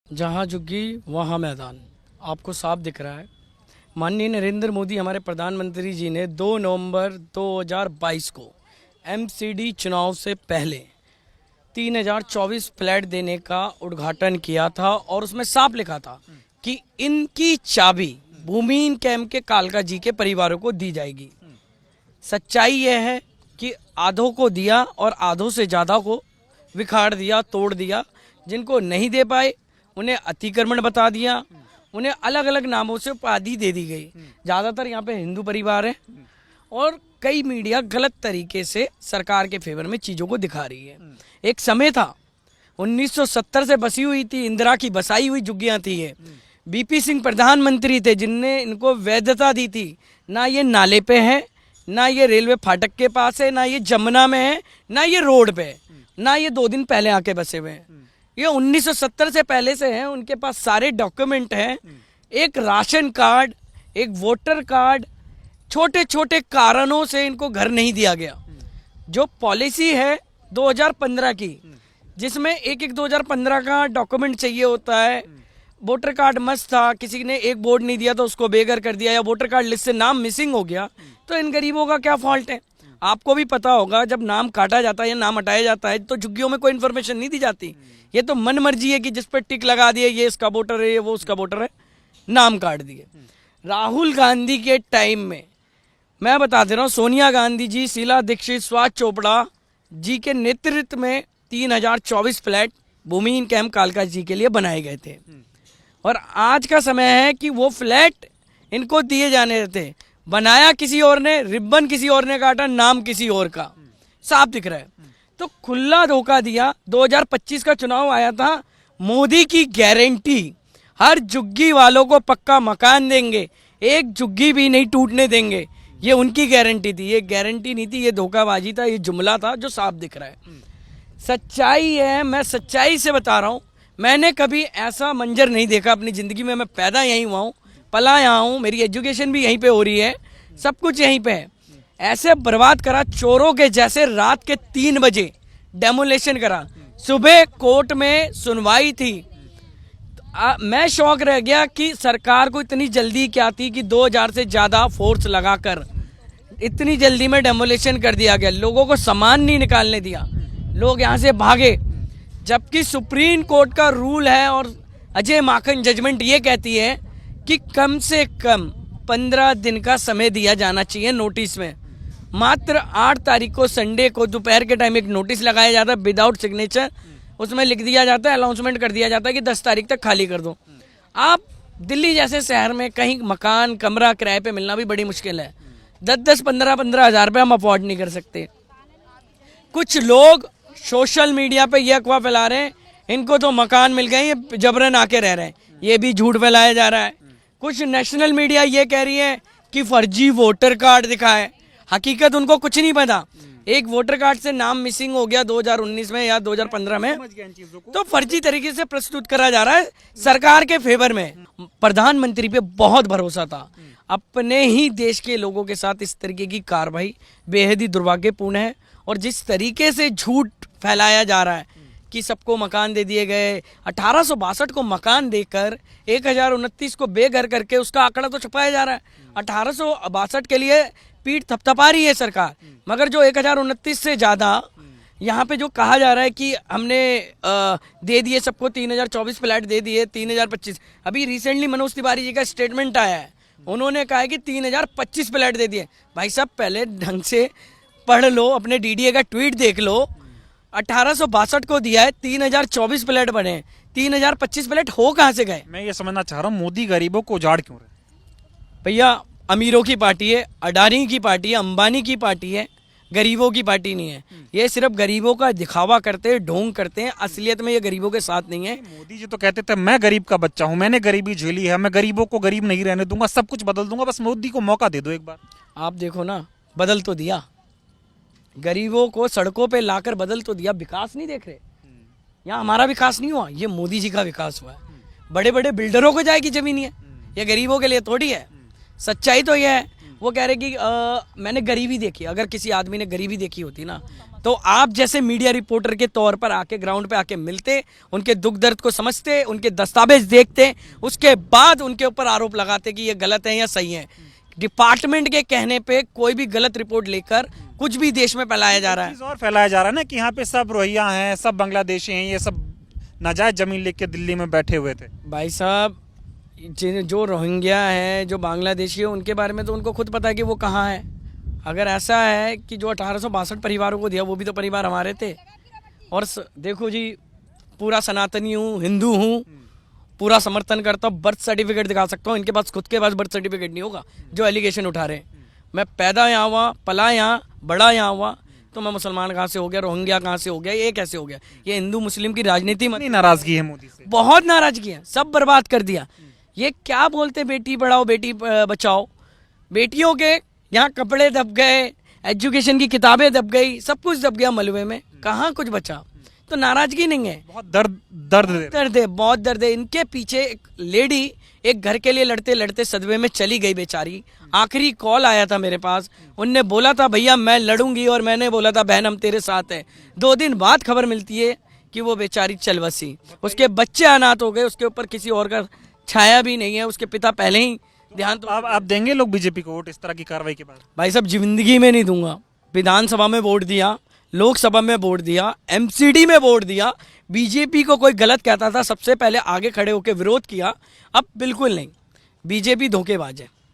जहाँ झुग्गी वहाँ मैदान, आपको साफ दिख रहा है। माननीय नरेंद्र मोदी हमारे प्रधानमंत्री जी ने 2 नवंबर 2022 को एमसीडी चुनाव से पहले 3024 फ्लैट देने का उद्घाटन किया था और उसमें साफ लिखा था कि इनकी चाबी भूमिहीन कैंप के कालका जी के परिवारों को दी जाएगी। सच्चाई यह है कि आधों को दिया और आधों से ज़्यादा को विखाड़ दिया, तोड़ दिया। जिनको नहीं दे पाए उन्हें अतिक्रमण बता दिया, उन्हें अलग अलग नामों से उपाधि दे दी गई। ज़्यादातर यहाँ पे हिंदू परिवार है और कई मीडिया गलत तरीके से सरकार के फेवर में चीज़ों को दिखा रही है। एक समय था 1970 से बसी हुई थी, इंदिरा की बसाई हुई झुग्गियाँ थी ये। बीपी सिंह प्रधानमंत्री थे जिनने इनको वैधता दी थी। ना ये नाले पे है, ना ये रेलवे फाटक के पास है, ना ये जमुना में है, ना ये रोड पे है, ना ये 2 दिन पहले आके बसे हुए हैं। ये 1970 से पहले से हैं, उनके पास सारे डॉक्यूमेंट हैं। एक राशन कार्ड, एक वोटर कार्ड, छोटे छोटे कारणों से इनको घर नहीं दिया गया। जो पॉलिसी है 2015 की, जिसमें एक 2015 का डॉक्यूमेंट चाहिए होता है। वोटर कार्ड मस्त था, किसी ने एक बोर्ड नहीं दिया तो उसको बेघर कर दिया, या वोटर कार्ड लिस्ट से नाम मिसिंग हो गया, तो इन गरीबों का क्या फॉल्ट है? आपको भी पता होगा जब नाम काटा जाता है या नाम हटाया जाता है तो झुग्गियों में कोई इन्फॉर्मेशन नहीं दी जाती। ये तो मन मर्जी है कि जिस पर टिक लगा दिए, ये इसका वोटर है, ये वो उसका वोटर है, नाम काट दिए। राहुल गांधी के टाइम में मैं बता दे रहा हूँ, सोनिया गांधी जी, शीला दीक्षित, सुभाष चोपड़ा जी के नेतृत्व में 3024 फ्लैट भूमिहीन कैंप कालका जी के लिए बनाए गए थे। और आज का समय है कि वो फ्लैट इनको दिए जाने थे। बनाया किसी और ने, रिबन किसी और ने काटा, नाम किसी और का, साफ दिख रहा है। तो खुला धोखा दिया। 2025 का चुनाव आया था, मोदी की गारंटी, हर झुग्गी वालों को पक्का मकान देंगे, एक झुग्गी भी नहीं टूटने देंगे, ये उनकी गारंटी थी। ये गारंटी नहीं थी, ये धोखाबाजी था, ये जुमला था जो साफ दिख रहा है। सच्चाई है, मैं सच्चाई से बता रहा हूँ। मैंने कभी ऐसा मंजर नहीं देखा अपनी ज़िंदगी में। मैं पैदा यहीं हुआ हूँ, पला यहाँ हूँ, मेरी एजुकेशन भी यहीं पे हो रही है, सब कुछ यहीं पे है। ऐसे बर्बाद करा चोरों के जैसे। रात के 3 बजे डेमोलेशन करा, सुबह कोर्ट में सुनवाई थी। मैं शौक रह गया कि सरकार को इतनी जल्दी क्या थी कि 2000 से ज़्यादा फोर्स लगाकर इतनी जल्दी में डेमोलेशन कर दिया गया। लोगों को सामान नहीं निकालने दिया, लोग यहाँ से भागे। जबकि सुप्रीम कोर्ट का रूल है और अजय माखन जजमेंट ये कहती है कि कम से कम 15 दिन का समय दिया जाना चाहिए नोटिस में। मात्र 8 तारीख को संडे को दोपहर के टाइम एक नोटिस लगाया जाता है विदाउट सिग्नेचर। उसमें लिख दिया जाता है, अनाउंसमेंट कर दिया जाता है कि 10 तारीख तक खाली कर दो। आप दिल्ली जैसे शहर में कहीं मकान कमरा किराए पे मिलना भी बड़ी मुश्किल है। 10-10, 15-15 हज़ार रुपये हम अफोर्ड नहीं कर सकते। कुछ लोग सोशल मीडिया पे ये अफवाह फैला रहे हैं इनको तो मकान मिल गए, ये जबरन आके रह रहे हैं, ये भी झूठ फैलाया जा रहा है। कुछ नेशनल मीडिया ये कह रही है कि फर्जी वोटर कार्ड दिखाए, हकीकत उनको कुछ नहीं पता। एक वोटर कार्ड से नाम मिसिंग हो गया 2019 में या 2015 में, तो फर्जी तरीके से प्रस्तुत करा जा रहा है सरकार के फेवर में। प्रधानमंत्री पे बहुत भरोसा था, अपने ही देश के लोगों के साथ इस तरीके की कार्रवाई बेहद ही दुर्भाग्यपूर्ण है। और जिस तरीके से झूठ फैलाया जा रहा है कि सबको मकान दे दिए गए, 1862 को मकान देकर 1029 को बेघर करके उसका आंकड़ा तो छुपाया जा रहा है। 1862 के लिए पीठ थपथपा रही है सरकार, मगर जो 1029 से ज़्यादा यहाँ पे जो कहा जा रहा है कि हमने दे दिए सबको, 3024 फ्लैट दे दिए, 3025। अभी रिसेंटली मनोज तिवारी जी का स्टेटमेंट आया है, उन्होंने कहा है कि 3025 फ्लैट दे दिए। भाई साहब पहले ढंग से पढ़ लो, अपने डीडीए का ट्वीट देख लो। 1862 को दिया है, 3024 फ्लैट बने, 3025 फ्लैट हो कहाँ से गए? मैं ये समझना चाह रहा हूँ, मोदी गरीबों को उजाड़ क्यों रहे? भैया अमीरों की पार्टी है, अडानी की पार्टी है, अंबानी की पार्टी है, गरीबों की पार्टी नहीं है। ये सिर्फ गरीबों का दिखावा करते हैं, ढोंग करते हैं, असलियत में ये गरीबों के साथ नहीं है। मोदी जी तो कहते थे मैं गरीब का बच्चा हूँ, मैंने गरीबी झेली है, मैं गरीबों को गरीब नहीं रहने दूंगा, सब कुछ बदल दूंगा, बस मोदी को मौका दे दो एक बार। आप देखो ना, बदल तो दिया, गरीबों को सड़कों पे लाकर बदल तो दिया। विकास नहीं देख रहे, यहाँ हमारा विकास नहीं हुआ, ये मोदी जी का विकास हुआ है। बड़े बड़े बिल्डरों को जाएगी जमीन, ये गरीबों के लिए थोड़ी है। सच्चाई तो यह है, वो कह रहे कि मैंने गरीबी देखी। अगर किसी आदमी ने गरीबी देखी होती ना, तो आप जैसे मीडिया रिपोर्टर के तौर पर आके ग्राउंड पे आके मिलते, उनके दुख दर्द को समझते, उनके दस्तावेज देखते, उसके बाद उनके ऊपर आरोप लगाते कि ये गलत है या सही है। डिपार्टमेंट के कहने पे कोई भी गलत रिपोर्ट लेकर कुछ भी देश में फैलाया जा रहा है। चीज और फैलाया जा रहा है ना कि यहाँ पे सब रोहिंग्या हैं, सब बांग्लादेशी हैं, ये सब नाजायज जमीन लेके दिल्ली में बैठे हुए थे। भाई साहब, जो रोहिंग्या हैं, जो बांग्लादेशी है, उनके बारे में तो उनको खुद पता है कि वो कहाँ है। अगर ऐसा है कि जो 1862 परिवारों को दिया वो भी तो परिवार हमारे थे। और देखो जी, पूरा सनातनी हूँ, हिंदू हूँ, पूरा समर्थन करता हूँ, बर्थ सर्टिफिकेट दिखा सकता हूँ। इनके पास खुद के पास बर्थ सर्टिफिकेट नहीं होगा जो एलिगेशन उठा रहे हैं। मैं पैदा यहाँ हुआ, पला यहाँ, बड़ा यहाँ हुआ, तो मैं मुसलमान कहाँ से हो गया, रोहिंग्या कहाँ से हो गया, ये कैसे हो गया? ये हिंदू मुस्लिम की राजनीति में इतनी नाराजगी है मोदी से, बहुत नाराजगी है, सब बर्बाद कर दिया। ये क्या बोलते बेटी पढ़ाओ बेटी बचाओ, बेटियों के यहाँ कपड़े दब गए, एजुकेशन की किताबें दब गई, सब कुछ दब गया मलबे में, कहाँ कुछ बचा? तो नाराजगी नहीं है, बहुत दर्द है, बहुत दर्द है। इनके पीछे एक लेडी एक घर के लिए लड़ते लड़ते सदमे में चली गई बेचारी। आखिरी कॉल आया था मेरे पास, उनने बोला था भैया मैं लड़ूंगी, और मैंने बोला था बहन हम तेरे साथ हैं। 2 दिन बाद खबर मिलती है कि वो बेचारी चल बसी, उसके बच्चे अनाथ हो गए, उसके ऊपर किसी और का छाया भी नहीं है, उसके पिता पहले ही ध्यान। तो आप देंगे लोग बीजेपी को वोट इस तरह की कार्रवाई के बाद? भाई साहब जिंदगी में नहीं दूंगा। विधानसभा में वोट दिया, लोकसभा में वोट दिया, एमसीडी में वोट दिया। बीजेपी को कोई गलत कहता था सबसे पहले आगे खड़े होकर विरोध किया, अब बिल्कुल नहीं। बीजेपी धोखेबाज है।